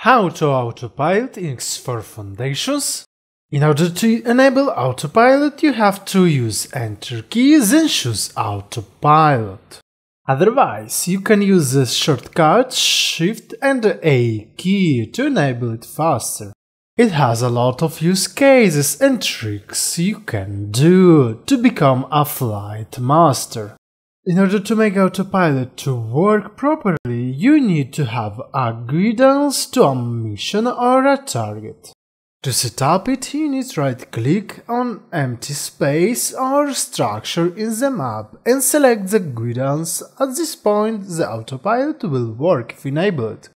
How to autopilot in X4 Foundations? In order to enable autopilot, you have to use Enter keys and choose Autopilot. Otherwise, you can use the shortcut Shift and A key to enable it faster. It has a lot of use cases and tricks you can do to become a flight master. In order to make autopilot to work properly, you need to have a guidance to a mission or a target. To set up it, you need to right-click on empty space or structure in the map and select the guidance. At this point, the autopilot will work if enabled.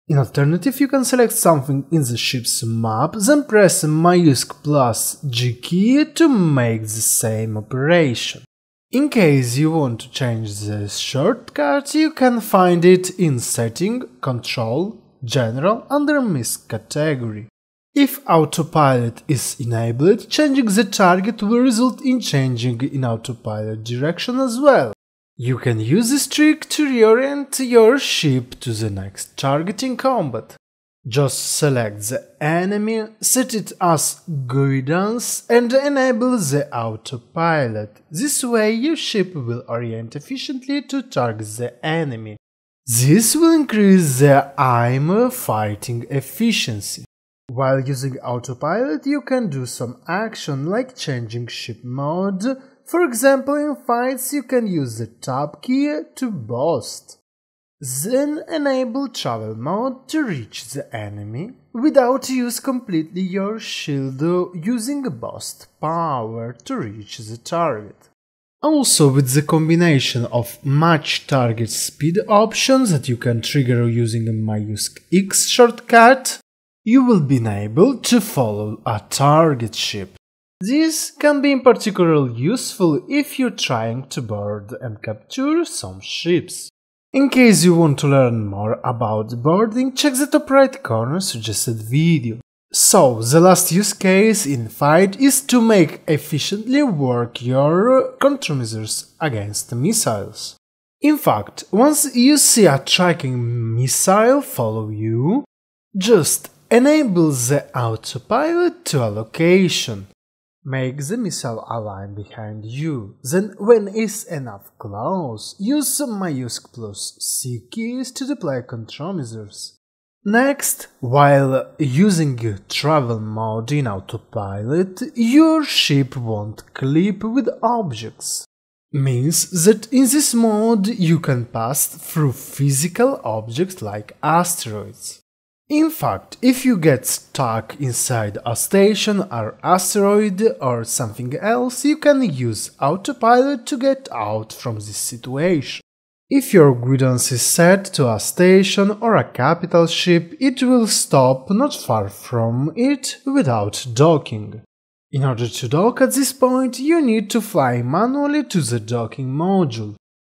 In alternative, you can select something in the ship's map, then press Maiusc G key to make the same operation. In case you want to change the shortcut, you can find it in Setting, Control, General under Maiusc category. If autopilot is enabled, changing the target will result in changing in autopilot direction as well. You can use this trick to reorient your ship to the next target in combat. Just select the enemy, set it as guidance and enable the autopilot. This way your ship will orient efficiently to target the enemy. This will increase the aim fighting efficiency. While using autopilot, you can do some action like changing ship mode. For example, in fights you can use the tab key to boost. Then enable travel mode to reach the enemy without use completely your shield using boost power to reach the target. Also, with the combination of match target speed options that you can trigger using a Maiusc X shortcut, you will be able to follow a target ship. This can be in particular useful if you're trying to board and capture some ships. In case you want to learn more about boarding, check the top right corner suggested video. So, the last use case in fight is to make efficiently work your countermeasures against missiles. In fact, once you see a tracking missile follow you, just enable the autopilot to a location. Make the missile align behind you, then when it's enough close, use Maiusc +C keys to deploy countermeasures. Next, while using travel mode in autopilot, your ship won't clip with objects. Means that in this mode you can pass through physical objects like asteroids. In fact, if you get stuck inside a station or asteroid or something else, you can use autopilot to get out from this situation. If your guidance is set to a station or a capital ship, it will stop not far from it without docking. In order to dock at this point, you need to fly manually to the docking module.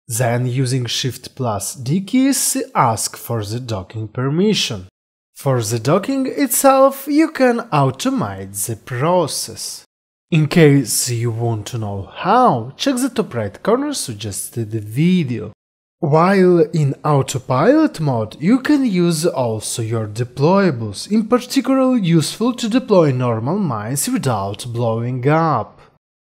Then, using Shift+D keys, ask for the docking permission. For the docking itself, you can automate the process. In case you want to know how, check the top right corner suggested video. While in autopilot mode, you can use also your deployables, in particular useful to deploy normal mines without blowing up.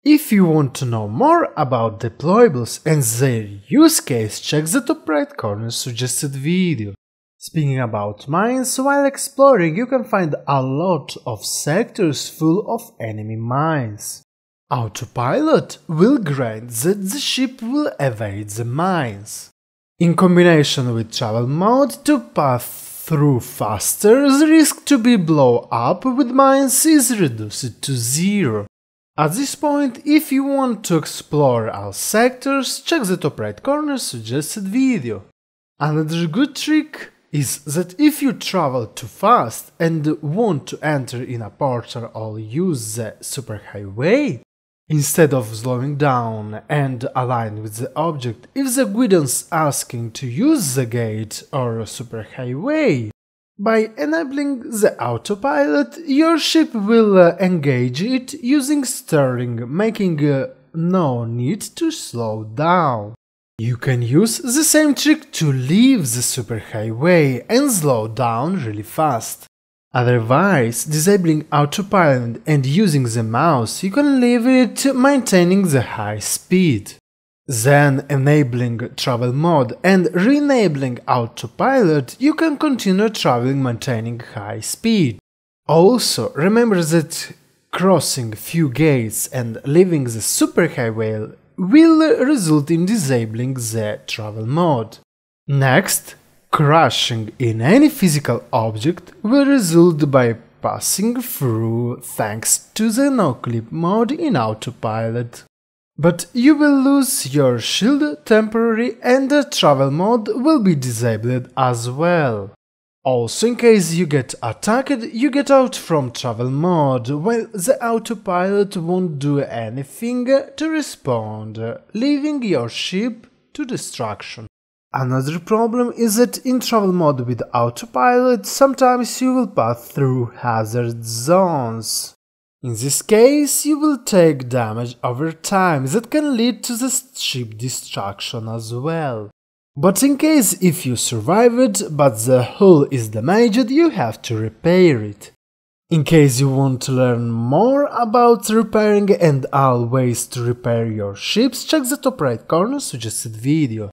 If you want to know more about deployables and their use case, check the top right corner suggested video. Speaking about mines, while exploring you can find a lot of sectors full of enemy mines. Autopilot will grant that the ship will evade the mines. In combination with travel mode to pass through faster, the risk to be blown up with mines is reduced to 0. At this point, if you want to explore all sectors, check the top right corner suggested video. Another good trick is that if you travel too fast and want to enter in a portal or use the superhighway, instead of slowing down and align with the object, if the guidance asking to use the gate or superhighway, by enabling the autopilot, your ship will engage it using steering, making no need to slow down. You can use the same trick to leave the superhighway and slow down really fast. Otherwise, disabling autopilot and using the mouse, you can leave it maintaining the high speed. Then, enabling travel mode and re-enabling autopilot, you can continue traveling maintaining high speed. Also, remember that crossing few gates and leaving the superhighway will result in disabling the travel mode. Next, crashing in any physical object will result by passing through thanks to the no-clip mode in autopilot. But you will lose your shield temporarily and the travel mode will be disabled as well. Also, in case you get attacked, you get out from travel mode, while the autopilot won't do anything to respond, leaving your ship to destruction. Another problem is that in travel mode with autopilot, sometimes you will pass through hazard zones. In this case, you will take damage over time that can lead to the ship destruction as well. But in case if you survive it, but the hull is damaged, you have to repair it. In case you want to learn more about repairing and all ways to repair your ships, check the top right corner suggested video.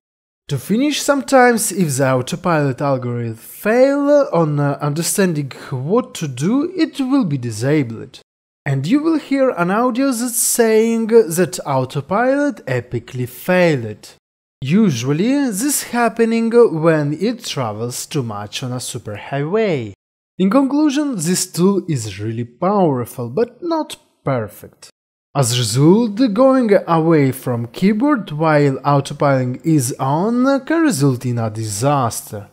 To finish, sometimes if the autopilot algorithm fails on understanding what to do, it will be disabled. And you will hear an audio that's saying that autopilot epically failed. Usually, this is happening when it travels too much on a superhighway. In conclusion, this tool is really powerful, but not perfect. As a result, going away from keyboard while autopiloting is on can result in a disaster.